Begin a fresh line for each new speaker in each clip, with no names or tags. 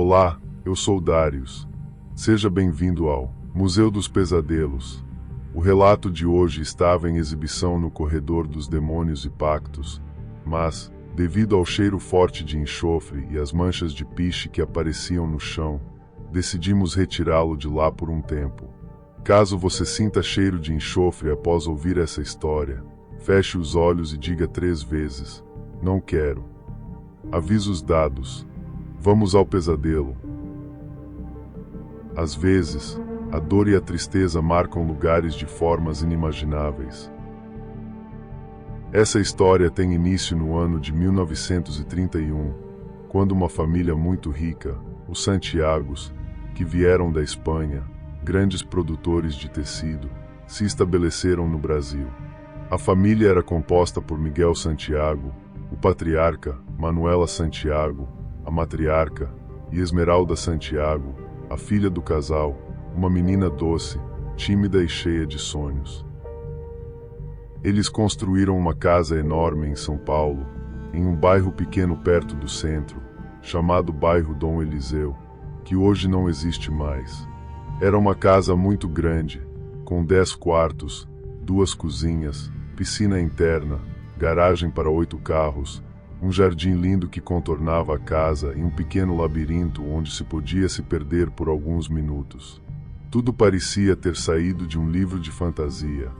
Olá, eu sou Darius. Seja bem-vindo ao Museu dos Pesadelos. O relato de hoje estava em exibição no Corredor dos Demônios e Pactos, mas, devido ao cheiro forte de enxofre e às manchas de piche que apareciam no chão, decidimos retirá-lo de lá por um tempo. Caso você sinta cheiro de enxofre após ouvir essa história, feche os olhos e diga 3 vezes: não quero. Avisos dados. Vamos ao pesadelo. Às vezes, a dor e a tristeza marcam lugares de formas inimagináveis. Essa história tem início no ano de 1931, quando uma família muito rica, os Santiagos, que vieram da Espanha, grandes produtores de tecido, se estabeleceram no Brasil. A família era composta por Miguel Santiago, o patriarca, Manuela Santiago, a matriarca, e Esmeralda Santiago, a filha do casal, uma menina doce, tímida e cheia de sonhos. Eles construíram uma casa enorme em São Paulo, em um bairro pequeno perto do centro, chamado bairro Dom Eliseu, que hoje não existe mais. Era uma casa muito grande, com 10 quartos, 2 cozinhas, piscina interna, garagem para 8 carros, um jardim lindo que contornava a casa e um pequeno labirinto onde se podia se perder por alguns minutos. Tudo parecia ter saído de um livro de fantasia.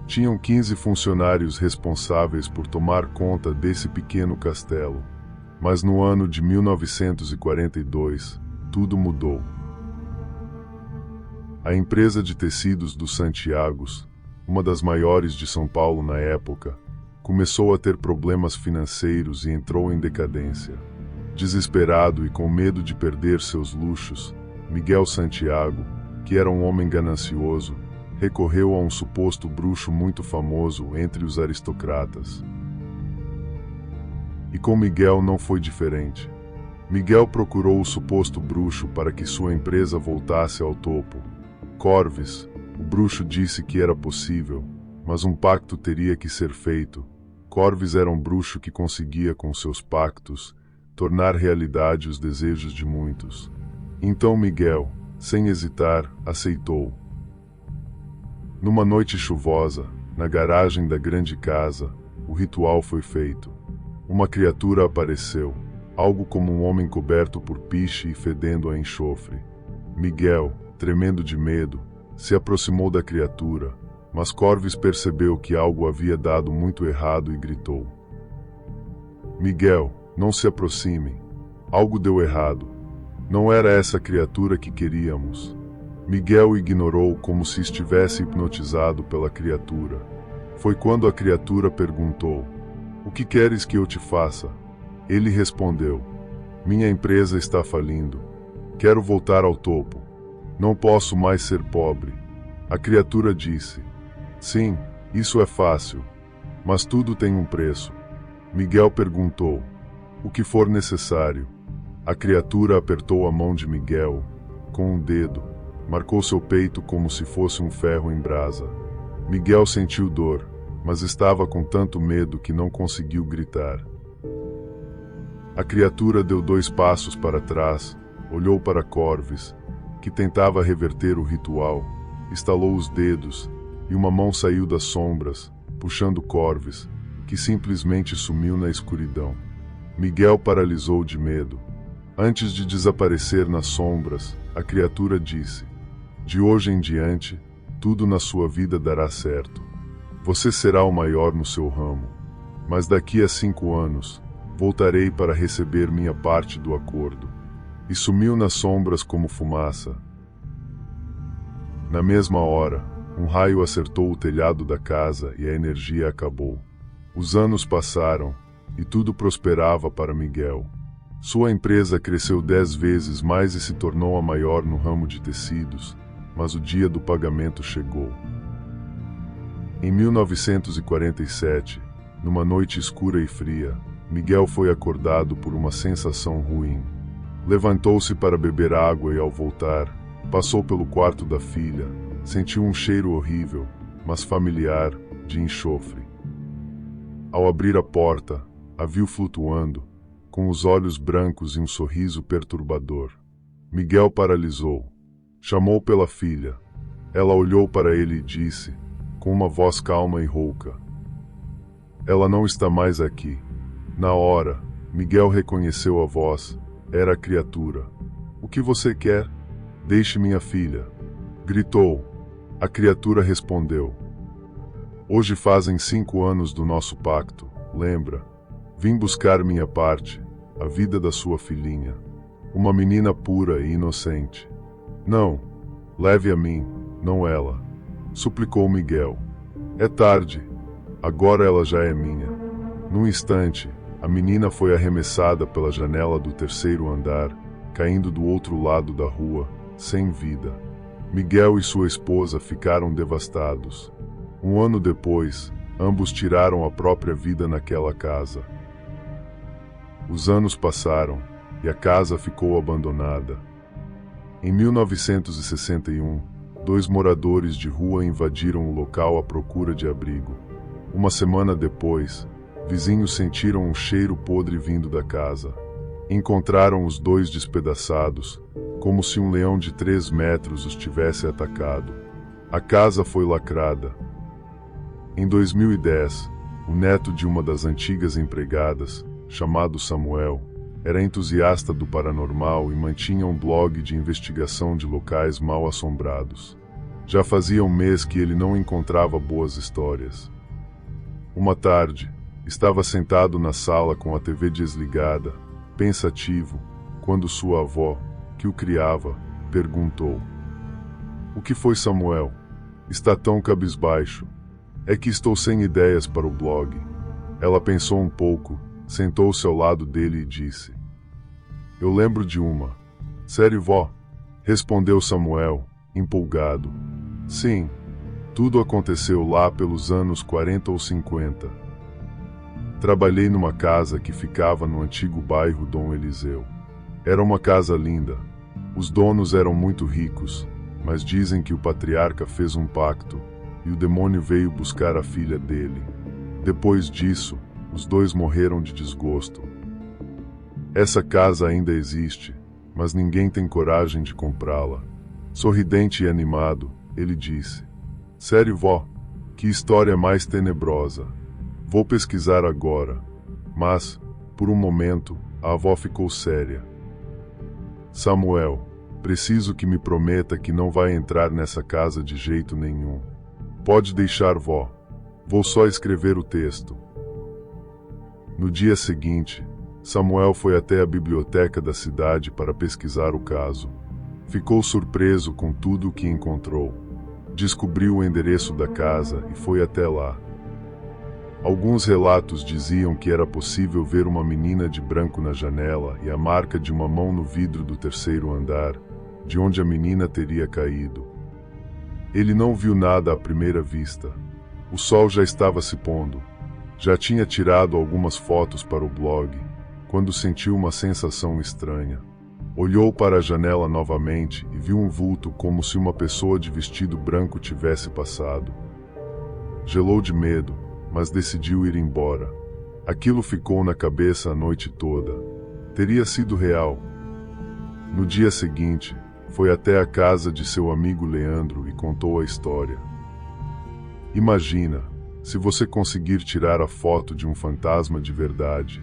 Tinham 15 funcionários responsáveis por tomar conta desse pequeno castelo. Mas no ano de 1942, tudo mudou. A empresa de tecidos dos Santiagos, uma das maiores de São Paulo na época, começou a ter problemas financeiros e entrou em decadência. Desesperado e com medo de perder seus luxos, Miguel Santiago, que era um homem ganancioso, recorreu a um suposto bruxo muito famoso entre os aristocratas. E com Miguel não foi diferente. Miguel procurou o suposto bruxo para que sua empresa voltasse ao topo. Corves, o bruxo disse que era possível, mas um pacto teria que ser feito. Corves era um bruxo que conseguia, com seus pactos, tornar realidade os desejos de muitos. Então Miguel, sem hesitar, aceitou. Numa noite chuvosa, na garagem da grande casa, o ritual foi feito. Uma criatura apareceu, algo como um homem coberto por piche e fedendo a enxofre. Miguel, tremendo de medo, se aproximou da criatura, mas Corves percebeu que algo havia dado muito errado e gritou: Miguel, não se aproxime. Algo deu errado. Não era essa criatura que queríamos. Miguel ignorou como se estivesse hipnotizado pela criatura. Foi quando a criatura perguntou: o que queres que eu te faça? Ele respondeu: minha empresa está falindo. Quero voltar ao topo. Não posso mais ser pobre. A criatura disse: sim, isso é fácil. Mas tudo tem um preço. Miguel perguntou: o que for necessário. A criatura apertou a mão de Miguel. Com um dedo, marcou seu peito como se fosse um ferro em brasa. Miguel sentiu dor, mas estava com tanto medo que não conseguiu gritar. A criatura deu 2 passos para trás, olhou para Corves, que tentava reverter o ritual, estalou os dedos, e uma mão saiu das sombras, puxando Corves, que simplesmente sumiu na escuridão. Miguel paralisou de medo. Antes de desaparecer nas sombras, a criatura disse: de hoje em diante, tudo na sua vida dará certo. Você será o maior no seu ramo. Mas daqui a 5 anos, voltarei para receber minha parte do acordo. E sumiu nas sombras como fumaça. Na mesma hora, um raio acertou o telhado da casa e a energia acabou. Os anos passaram, e tudo prosperava para Miguel. Sua empresa cresceu 10 vezes mais e se tornou a maior no ramo de tecidos, mas o dia do pagamento chegou. Em 1947, numa noite escura e fria, Miguel foi acordado por uma sensação ruim. Levantou-se para beber água e, ao voltar, passou pelo quarto da filha, sentiu um cheiro horrível, mas familiar, de enxofre. Ao abrir a porta, a viu flutuando, com os olhos brancos e um sorriso perturbador. Miguel paralisou. Chamou pela filha. Ela olhou para ele e disse, com uma voz calma e rouca: "Ela não está mais aqui." Na hora, Miguel reconheceu a voz. Era a criatura. "O que você quer?" "Deixe minha filha," gritou. A criatura respondeu: "Hoje fazem 5 anos do nosso pacto, lembra? Vim buscar minha parte, a vida da sua filhinha. Uma menina pura e inocente. Não, leve a mim, não ela," suplicou Miguel. "É tarde. Agora ela já é minha." Num instante, a menina foi arremessada pela janela do 3º andar, caindo do outro lado da rua, sem vida. Miguel e sua esposa ficaram devastados. 1 ano depois, ambos tiraram a própria vida naquela casa. Os anos passaram e a casa ficou abandonada. Em 1961, 2 moradores de rua invadiram o local à procura de abrigo. Uma semana depois, vizinhos sentiram um cheiro podre vindo da casa. Encontraram os 2 despedaçados, como se um leão de 3 metros os tivesse atacado. A casa foi lacrada. Em 2010, o neto de uma das antigas empregadas, chamado Samuel, era entusiasta do paranormal e mantinha um blog de investigação de locais mal assombrados. Já fazia um mês que ele não encontrava boas histórias. Uma tarde, estava sentado na sala com a TV desligada, pensativo, quando sua avó, que o criava, perguntou: "O que foi, Samuel? Está tão cabisbaixo?" "É que estou sem ideias para o blog." Ela pensou um pouco, sentou-se ao lado dele e disse: "Eu lembro de uma." "Sério, vó?" respondeu Samuel, empolgado. "Sim, tudo aconteceu lá pelos anos 40 ou 50. Trabalhei numa casa que ficava no antigo bairro Dom Eliseu. Era uma casa linda. Os donos eram muito ricos, mas dizem que o patriarca fez um pacto e o demônio veio buscar a filha dele. Depois disso, os 2 morreram de desgosto. Essa casa ainda existe, mas ninguém tem coragem de comprá-la." Sorridente e animado, ele disse: "Sério, vó? Que história mais tenebrosa. Vou pesquisar agora." Mas, por um momento, a avó ficou séria. "Samuel, preciso que me prometa que não vai entrar nessa casa de jeito nenhum." "Pode deixar, vó. Vou só escrever o texto." No dia seguinte, Samuel foi até a biblioteca da cidade para pesquisar o caso. Ficou surpreso com tudo o que encontrou. Descobriu o endereço da casa e foi até lá. Alguns relatos diziam que era possível ver uma menina de branco na janela e a marca de uma mão no vidro do 3º andar, de onde a menina teria caído. Ele não viu nada à primeira vista. O sol já estava se pondo. Já tinha tirado algumas fotos para o blog, quando sentiu uma sensação estranha. Olhou para a janela novamente e viu um vulto como se uma pessoa de vestido branco tivesse passado. Gelou de medo, mas decidiu ir embora. Aquilo ficou na cabeça a noite toda. Teria sido real. No dia seguinte, foi até a casa de seu amigo Leandro e contou a história. "Imagina, se você conseguir tirar a foto de um fantasma de verdade.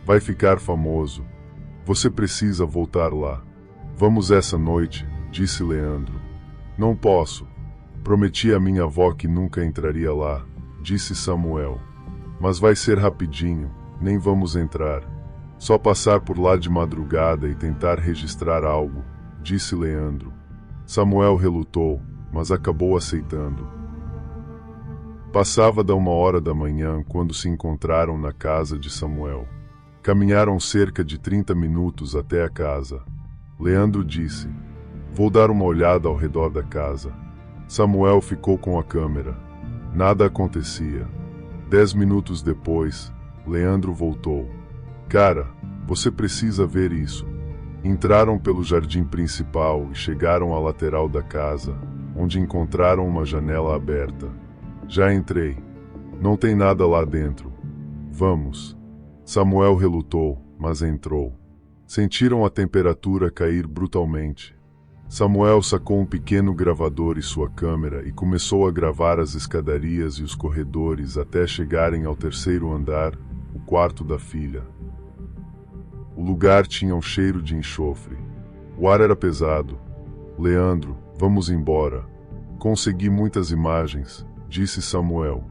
Vai ficar famoso. Você precisa voltar lá." "Vamos essa noite," disse Leandro. "Não posso. Prometi à minha avó que nunca entraria lá," disse Samuel. "Mas vai ser rapidinho, nem vamos entrar. Só passar por lá de madrugada e tentar registrar algo," disse Leandro. Samuel relutou, mas acabou aceitando. Passava da 1h da manhã quando se encontraram na casa de Samuel. Caminharam cerca de 30 minutos até a casa. Leandro disse: "Vou dar uma olhada ao redor da casa." Samuel ficou com a câmera. Nada acontecia. 10 minutos depois, Leandro voltou. "Cara, você precisa ver isso." Entraram pelo jardim principal e chegaram à lateral da casa, onde encontraram uma janela aberta. "Já entrei. Não tem nada lá dentro." "Vamos." Samuel relutou, mas entrou. Sentiram a temperatura cair brutalmente. Samuel sacou um pequeno gravador e sua câmera e começou a gravar as escadarias e os corredores até chegarem ao terceiro andar, o quarto da filha. O lugar tinha um cheiro de enxofre. O ar era pesado. Leandro, vamos embora. Consegui muitas imagens, disse Samuel.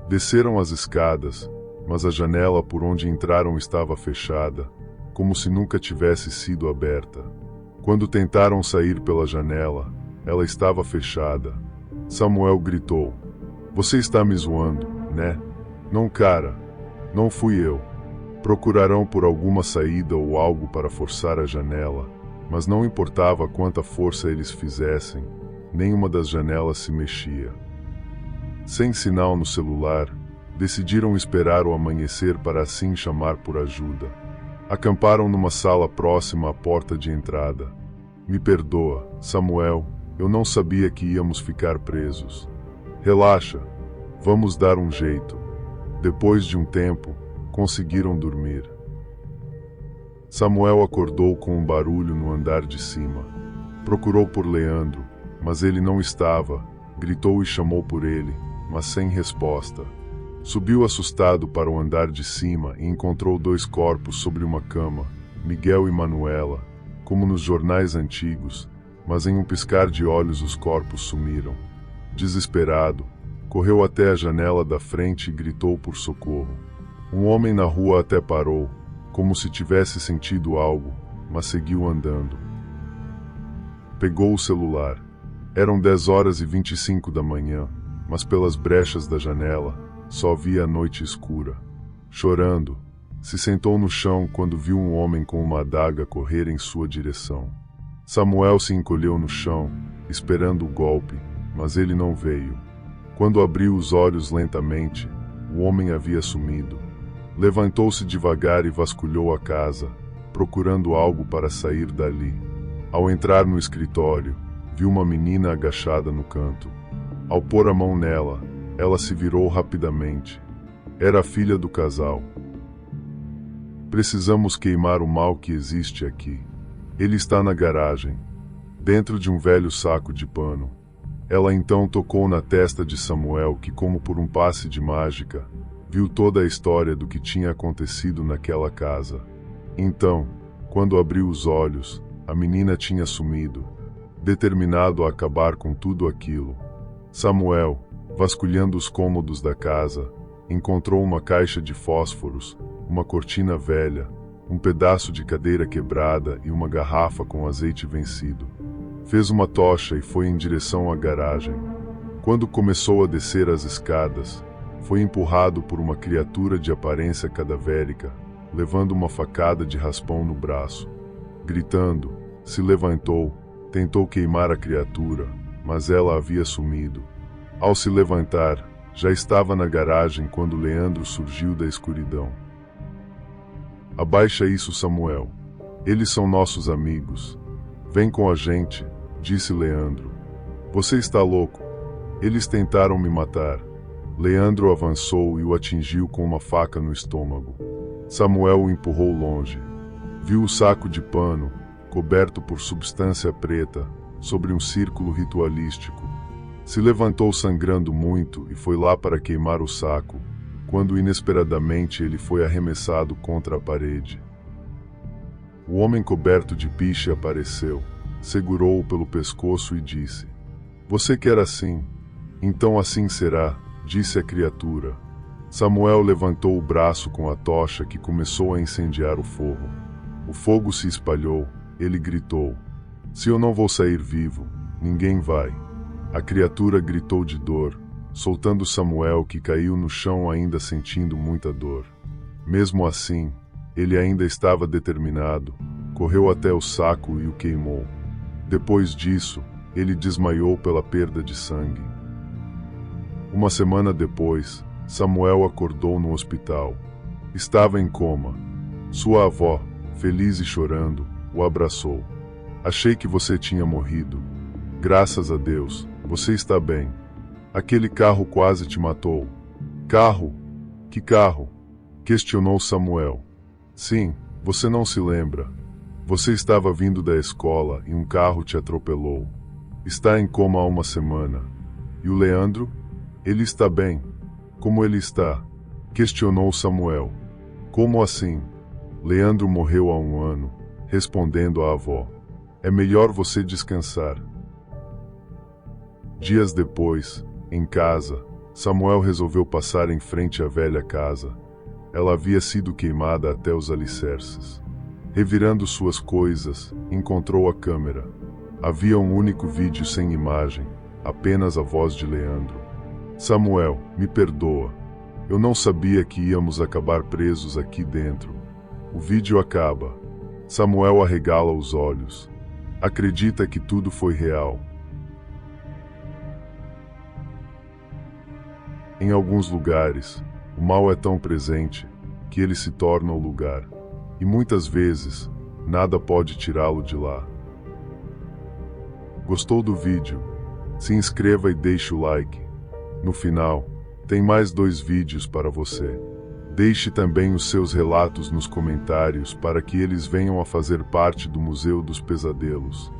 Desceram as escadas, mas a janela por onde entraram estava fechada, como se nunca tivesse sido aberta. Quando tentaram sair pela janela, ela estava fechada. Samuel gritou: "Você está me zoando, né? Não, cara. Não fui eu." Procurarão por alguma saída ou algo para forçar a janela, mas não importava quanta força eles fizessem, nenhuma das janelas se mexia. Sem sinal no celular, decidiram esperar o amanhecer para assim chamar por ajuda. Acamparam numa sala próxima à porta de entrada. "Me perdoa, Samuel, eu não sabia que íamos ficar presos." "Relaxa, vamos dar um jeito." Depois de um tempo, conseguiram dormir. Samuel acordou com um barulho no andar de cima. Procurou por Leandro, mas ele não estava. Gritou e chamou por ele, mas sem resposta. Subiu assustado para o andar de cima e encontrou 2 corpos sobre uma cama, Miguel e Manuela, como nos jornais antigos, mas em um piscar de olhos os corpos sumiram. Desesperado, correu até a janela da frente e gritou por socorro. Um homem na rua até parou, como se tivesse sentido algo, mas seguiu andando. Pegou o celular. Eram 10h25 da manhã, mas pelas brechas da janela, só via a noite escura. Chorando, se sentou no chão quando viu um homem com uma adaga correr em sua direção. Samuel se encolheu no chão, esperando o golpe, mas ele não veio. Quando abriu os olhos lentamente, o homem havia sumido. Levantou-se devagar e vasculhou a casa, procurando algo para sair dali. Ao entrar no escritório, viu uma menina agachada no canto. Ao pôr a mão nela, ela se virou rapidamente. Era a filha do casal. "Precisamos queimar o mal que existe aqui. Ele está na garagem, dentro de um velho saco de pano." Ela então tocou na testa de Samuel que, como por um passe de mágica, viu toda a história do que tinha acontecido naquela casa. Então, quando abriu os olhos, a menina tinha sumido, determinado a acabar com tudo aquilo. Samuel, vasculhando os cômodos da casa, encontrou uma caixa de fósforos, uma cortina velha, um pedaço de cadeira quebrada e uma garrafa com azeite vencido. Fez uma tocha e foi em direção à garagem. Quando começou a descer as escadas, foi empurrado por uma criatura de aparência cadavérica, levando uma facada de raspão no braço. Gritando, se levantou, tentou queimar a criatura, mas ela havia sumido. Ao se levantar, já estava na garagem quando Leandro surgiu da escuridão. "Abaixa isso, Samuel. Eles são nossos amigos. Vem com a gente", disse Leandro. "Você está louco. Eles tentaram me matar." Leandro avançou e o atingiu com uma faca no estômago. Samuel o empurrou longe. Viu o saco de pano, coberto por substância preta, sobre um círculo ritualístico. Se levantou sangrando muito e foi lá para queimar o saco, quando inesperadamente ele foi arremessado contra a parede. O homem coberto de piche apareceu, segurou-o pelo pescoço e disse: "Você quer assim? Então assim será", disse a criatura. Samuel levantou o braço com a tocha que começou a incendiar o fogo. O fogo se espalhou, ele gritou: "Se eu não vou sair vivo, ninguém vai." A criatura gritou de dor, soltando Samuel, que caiu no chão ainda sentindo muita dor. Mesmo assim, ele ainda estava determinado, correu até o saco e o queimou. Depois disso, ele desmaiou pela perda de sangue. Uma semana depois, Samuel acordou no hospital. Estava em coma. Sua avó, feliz e chorando, o abraçou. "Achei que você tinha morrido. Graças a Deus, você está bem. Aquele carro quase te matou." "Carro? Que carro?" questionou Samuel. "Sim, Você não se lembra. Você estava vindo da escola e um carro te atropelou. Está em coma há uma semana. E o Leandro? Ele está bem. Como ele está? Questionou Samuel. Como assim? Leandro morreu há um ano, respondendo a avó. É melhor você descansar. Dias depois, em casa, Samuel resolveu passar em frente à velha casa. Ela havia sido queimada até os alicerces. Revirando suas coisas, encontrou a câmera. Havia um único vídeo sem imagem, apenas a voz de Leandro. Samuel, me perdoa. Eu não sabia que íamos acabar presos aqui dentro. O vídeo acaba. Samuel arregala os olhos. Acredita que tudo foi real. Em alguns lugares, o mal é tão presente que ele se torna o lugar. E muitas vezes, nada pode tirá-lo de lá. Gostou do vídeo? Se inscreva e deixe o like. No final, tem mais 2 vídeos para você. Deixe também os seus relatos nos comentários para que eles venham a fazer parte do Museu dos Pesadelos.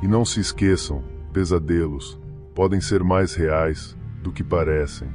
E não se esqueçam, pesadelos podem ser mais reais do que parecem.